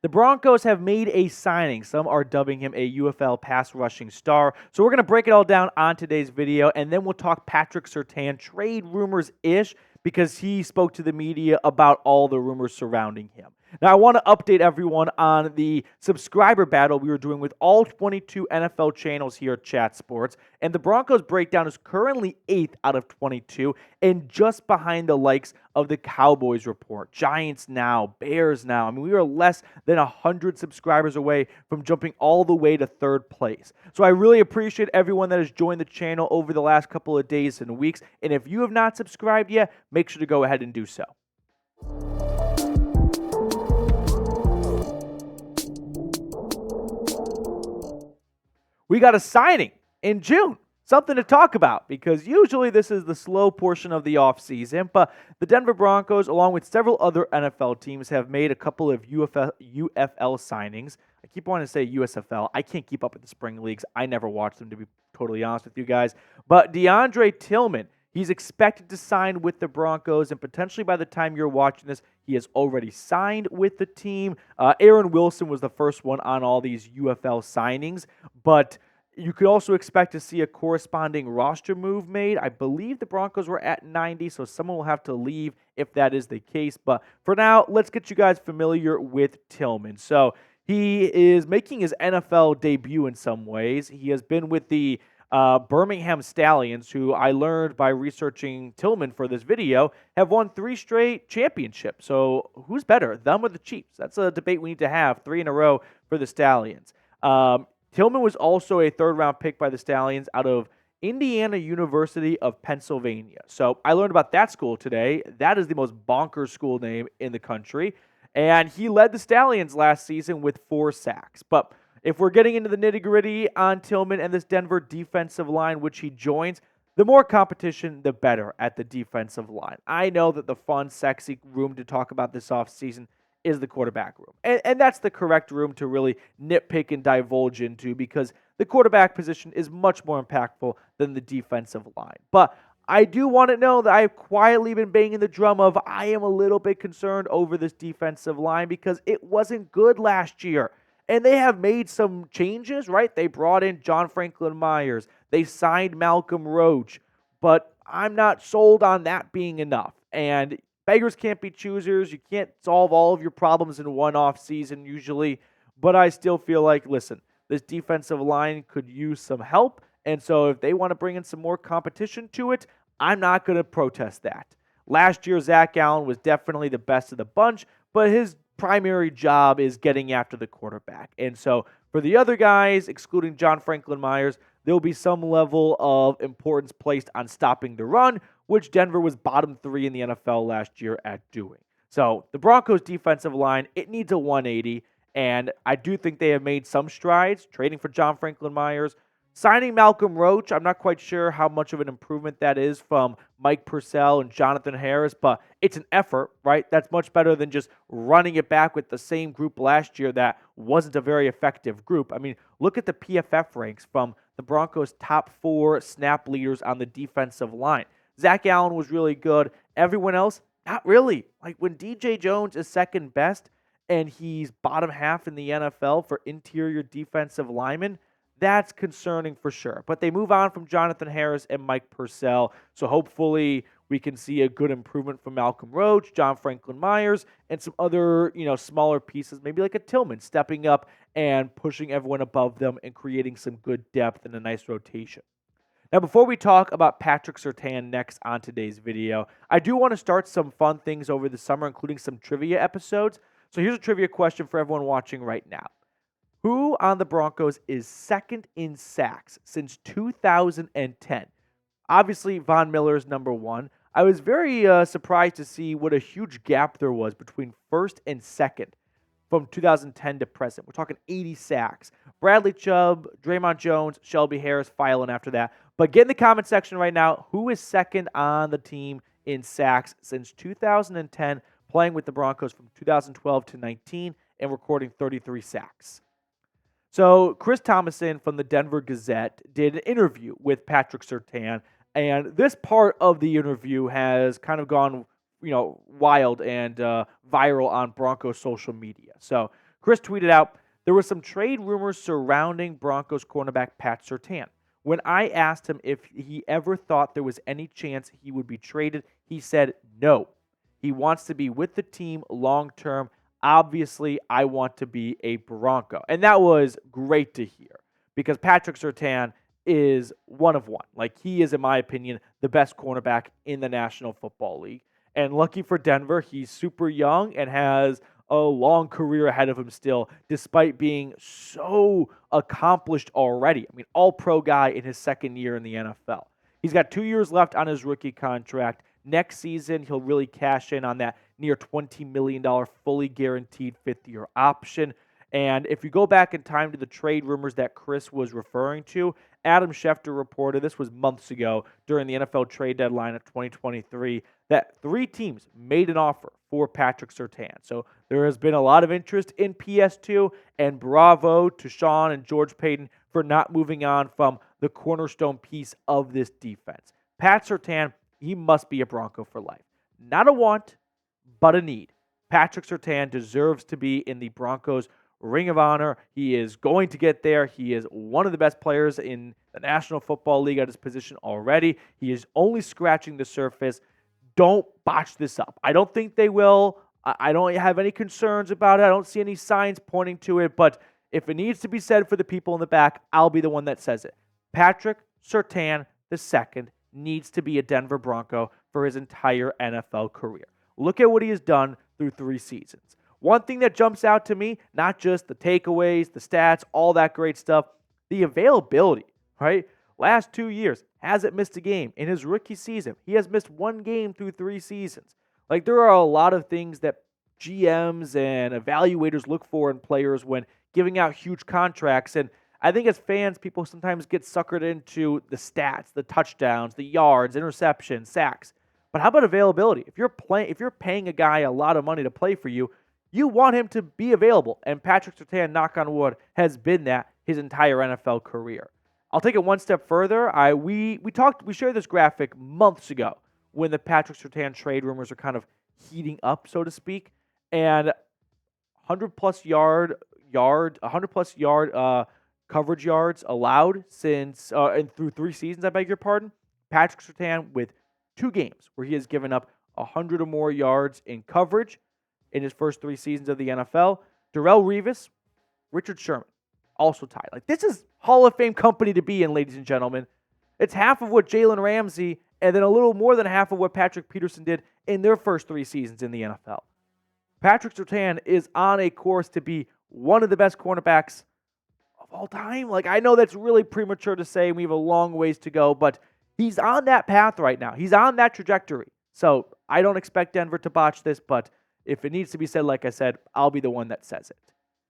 The Broncos have made a signing. Some are dubbing him a UFL pass rushing star. So we're going to break it all down on today's video, and then we'll talk Patrick Surtain trade rumors-ish because he spoke to the media about all the rumors surrounding him. Now, I want to update everyone on the subscriber battle we were doing with all 22 NFL channels here at Chat Sports, and the Broncos Breakdown is currently 8th out of 22 and just behind the likes of the Cowboys report, Giants now, Bears now. I mean, we are less than 100 subscribers away from jumping all the way to 3rd place. So I really appreciate everyone that has joined the channel over the last couple of days and weeks, and if you have not subscribed yet, make sure to go ahead and do so. We got a signing in June. Something to talk about because usually this is the slow portion of the offseason, but the Denver Broncos, along with several other NFL teams, have made a couple of UFL signings. I keep wanting to say USFL. I can't keep up with the spring leagues. I never watched them, to be totally honest with you guys. But DeAndre Tillman, he's expected to sign with the Broncos, and potentially by the time you're watching this, he has already signed with the team. Aaron Wilson was the first one on all these UFL signings, but you could also expect to see a corresponding roster move made. I believe the Broncos were at 90, so someone will have to leave if that is the case. But for now, let's get you guys familiar with Tillman. So he is making his NFL debut in some ways. He has been with the Birmingham Stallions, who I learned by researching Tillman for this video, have won 3 straight championships. So who's better, them or the Chiefs? That's a debate we need to have, 3 in a row for the Stallions. Tillman was also a 3rd-round pick by the Stallions out of Indiana University of Pennsylvania. So I learned about that school today. That is the most bonkers school name in the country. And he led the Stallions last season with 4 sacks. But if we're getting into the nitty-gritty on Tillman and this Denver defensive line, which he joins, the more competition, the better at the defensive line. I know that the fun, sexy room to talk about this offseason is the quarterback room. And that's the correct room to really nitpick and divulge into because the quarterback position is much more impactful than the defensive line. But I do want to know that I've quietly been banging the drum of I am a little bit concerned over this defensive line because it wasn't good last year. And they have made some changes, right? They brought in John Franklin Myers. They signed Malcolm Roach. But I'm not sold on that being enough. And beggars can't be choosers. You can't solve all of your problems in one off season usually. But I still feel like, listen, this defensive line could use some help. And so if they want to bring in some more competition to it, I'm not going to protest that. Last year, Zach Allen was definitely the best of the bunch, but his primary job is getting after the quarterback. And so for the other guys, excluding John Franklin Myers, there'll be some level of importance placed on stopping the run, which Denver was bottom 3 in the NFL last year at doing. So the Broncos defensive line, it needs a 180, and I do think they have made some strides, trading for John Franklin Myers. Signing Malcolm Roach, I'm not quite sure how much of an improvement that is from Mike Purcell and Jonathan Harris, but it's an effort, right? That's much better than just running it back with the same group last year that wasn't a very effective group. I mean, look at the PFF ranks from the Broncos' top 4 snap leaders on the defensive line. Zach Allen was really good. Everyone else, not really. Like when DJ Jones is second best and he's bottom half in the NFL for interior defensive linemen, that's concerning for sure. But they move on from Jonathan Harris and Mike Purcell. So hopefully we can see a good improvement from Malcolm Roach, John Franklin Myers, and some other, smaller pieces, maybe like a Tillman stepping up and pushing everyone above them and creating some good depth and a nice rotation. Now, before we talk about Patrick Surtain next on today's video, I do want to start some fun things over the summer, including some trivia episodes. So here's a trivia question for everyone watching right now. Who on the Broncos is second in sacks since 2010? Obviously, Von Miller is number 1. I was very surprised to see what a huge gap there was between first and second from 2010 to present. We're talking 80 sacks. Bradley Chubb, Draymond Jones, Shelby Harris filing after that. But get in the comment section right now, who is second on the team in sacks since 2010, playing with the Broncos from 2012 to 19 and recording 33 sacks. So Chris Thomason from the Denver Gazette did an interview with Patrick Surtain, and this part of the interview has kind of gone, wild and viral on Broncos social media. So Chris tweeted out, there were some trade rumors surrounding Broncos cornerback Pat Surtain. When I asked him if he ever thought there was any chance he would be traded, he said no. He wants to be with the team long term. Obviously, I want to be a Bronco. And that was great to hear because Patrick Surtain is one of one. Like, he is, in my opinion, the best cornerback in the National Football League. And lucky for Denver, he's super young and has a long career ahead of him still, despite being so accomplished already. I mean, all-pro guy in his second year in the NFL. He's got 2 years left on his rookie contract. Next season, he'll really cash in on that near $20 million fully guaranteed fifth-year option. And if you go back in time to the trade rumors that Chris was referring to, Adam Schefter reported, this was months ago during the NFL trade deadline of 2023, that 3 teams made an offer for Patrick Surtain. So there has been a lot of interest in PS2, and bravo to Sean and George Payton for not moving on from the cornerstone piece of this defense. Pat Surtain, he must be a Bronco for life. Not a want, but a need. Patrick Surtain deserves to be in the Broncos Ring of Honor. He is going to get there. He is one of the best players in the National Football League at his position already. He is only scratching the surface. Don't botch this up. I don't think they will. I don't have any concerns about it. I don't see any signs pointing to it. But if it needs to be said for the people in the back, I'll be the one that says it. Patrick Surtain II needs to be a Denver Bronco for his entire NFL career. Look at what he has done through 3 seasons. One thing that jumps out to me, not just the takeaways, the stats, all that great stuff, the availability, right? Last 2 years, hasn't missed a game. In his rookie season, he has missed 1 game through 3 seasons. Like, there are a lot of things that GMs and evaluators look for in players when giving out huge contracts. And I think as fans, people sometimes get suckered into the stats, the touchdowns, the yards, interceptions, sacks. But how about availability? If you're paying a guy a lot of money to play for you, you want him to be available. And Patrick Surtain, knock on wood, has been that his entire NFL career. I'll take it one step further. We shared this graphic months ago when the Patrick Surtain trade rumors are kind of heating up, so to speak. And 100 plus yard coverage yards allowed since and through 3 seasons, I beg your pardon. Patrick Surtain with 2 games where he has given up 100 or more yards in coverage in his first 3 seasons of the NFL. Darrelle Revis, Richard Sherman, also tied. Like, this is Hall of Fame company to be in, ladies and gentlemen. It's half of what Jalen Ramsey and then a little more than half of what Patrick Peterson did in their first 3 seasons in the NFL. Patrick Surtain is on a course to be one of the best cornerbacks of all time. Like, I know that's really premature to say, and we have a long ways to go, but he's on that path right now. He's on that trajectory. So I don't expect Denver to botch this, but if it needs to be said, like I said, I'll be the one that says it.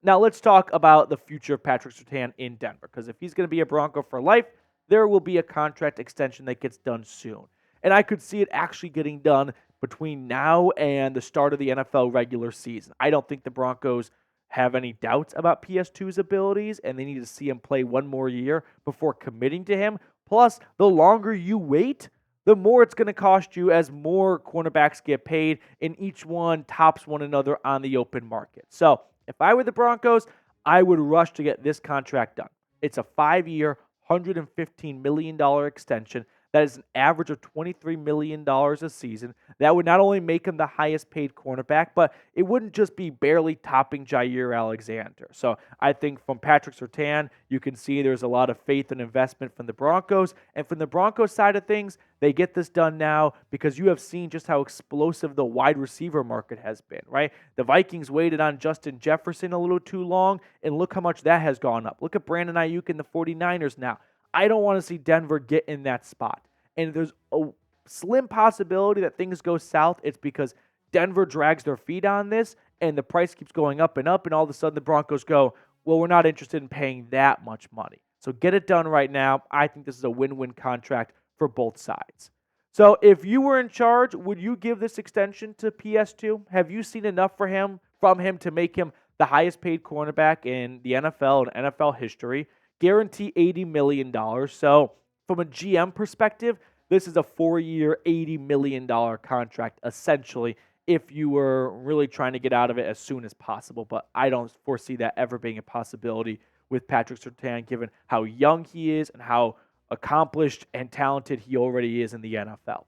Now let's talk about the future of Patrick Surtain in Denver, because if he's going to be a Bronco for life, there will be a contract extension that gets done soon. And I could see it actually getting done between now and the start of the NFL regular season. I don't think the Broncos have any doubts about PS2's abilities, and they need to see him play 1 more year before committing to him. Plus, the longer you wait, the more it's going to cost you as more cornerbacks get paid, and each one tops one another on the open market. So if I were the Broncos, I would rush to get this contract done. It's a 5-year, $115 million extension. That is an average of $23 million a season. That would not only make him the highest paid cornerback, but it wouldn't just be barely topping Jair Alexander. So I think from Patrick Surtain, you can see there's a lot of faith and investment from the Broncos. And from the Broncos side of things, they get this done now because you have seen just how explosive the wide receiver market has been, right? The Vikings waited on Justin Jefferson a little too long, and look how much that has gone up. Look at Brandon Ayuk and the 49ers now. I don't want to see Denver get in that spot. And there's a slim possibility that things go south. It's because Denver drags their feet on this, and the price keeps going up, and all of a sudden the Broncos go, well, we're not interested in paying that much money. So get it done right now. I think this is a win-win contract for both sides. So if you were in charge, would you give this extension to PS2? Have you seen enough from him to make him the highest paid cornerback in the NFL and NFL history? Guarantee $80 million. So from a GM perspective, this is a 4-year, $80 million contract, essentially, if you were really trying to get out of it as soon as possible. But I don't foresee that ever being a possibility with Patrick Surtain, given how young he is and how accomplished and talented he already is in the NFL.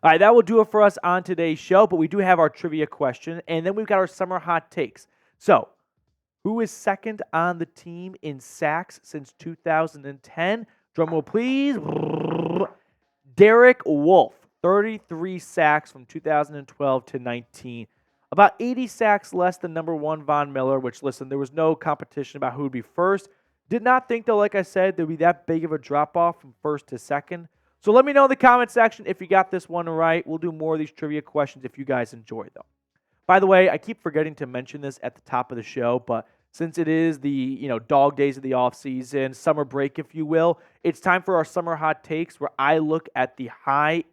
All right, that will do it for us on today's show, but we do have our trivia question, and then we've got our summer hot takes. So, who is second on the team in sacks since 2010? Drumroll, please. Derek Wolfe, 33 sacks from 2012 to 19. About 80 sacks less than number one Von Miller, which, listen, there was no competition about who would be first. Did not think, though, like I said, there would be that big of a drop-off from first to second. So let me know in the comment section if you got this one right. We'll do more of these trivia questions if you guys enjoy them. By the way, I keep forgetting to mention this at the top of the show, but since it is the dog days of the offseason, summer break, if you will, it's time for our summer hot takes where I look at the high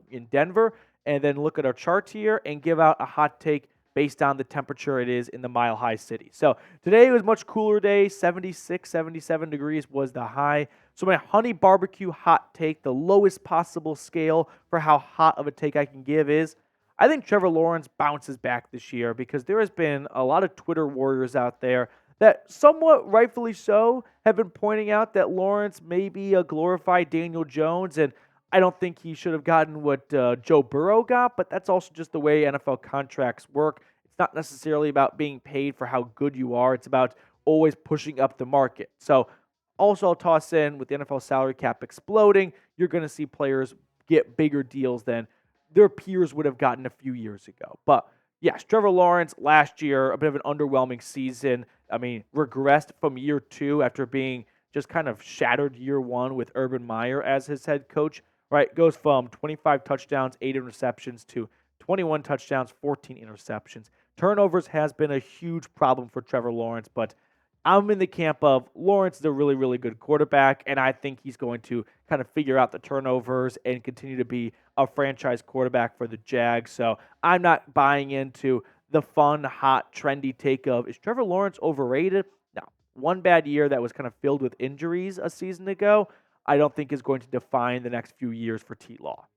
in Denver and then look at our charts here and give out a hot take based on the temperature it is in the Mile High City. So today was a much cooler day, 76, 77 degrees was the high. So my honey barbecue hot take, the lowest possible scale for how hot of a take I can give is, I think Trevor Lawrence bounces back this year because there has been a lot of Twitter warriors out there that somewhat rightfully so have been pointing out that Lawrence may be a glorified Daniel Jones, and I don't think he should have gotten what Joe Burrow got, but that's also just the way NFL contracts work. It's not necessarily about being paid for how good you are. It's about always pushing up the market. So also I'll toss in with the NFL salary cap exploding, you're going to see players get bigger deals than their peers would have gotten a few years ago. But yes, Trevor Lawrence last year, a bit of an underwhelming season. I mean, regressed from year two after being just kind of shattered year one with Urban Meyer as his head coach. Right, goes from 25 touchdowns, 8 interceptions to 21 touchdowns, 14 interceptions. Turnovers has been a huge problem for Trevor Lawrence, but I'm in the camp of Lawrence is a really, really good quarterback, and I think he's going to kind of figure out the turnovers and continue to be a franchise quarterback for the Jags. So I'm not buying into the fun, hot, trendy take of, is Trevor Lawrence overrated? No. One bad year that was kind of filled with injuries a season ago, I don't think is going to define the next few years for T-Law.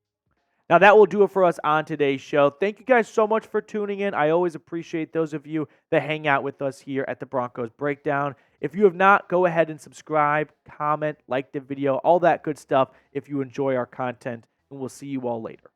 Now, that will do it for us on today's show. Thank you guys so much for tuning in. I always appreciate those of you that hang out with us here at the Broncos Breakdown. If you have not, go ahead and subscribe, comment, like the video, all that good stuff if you enjoy our content, and we'll see you all later.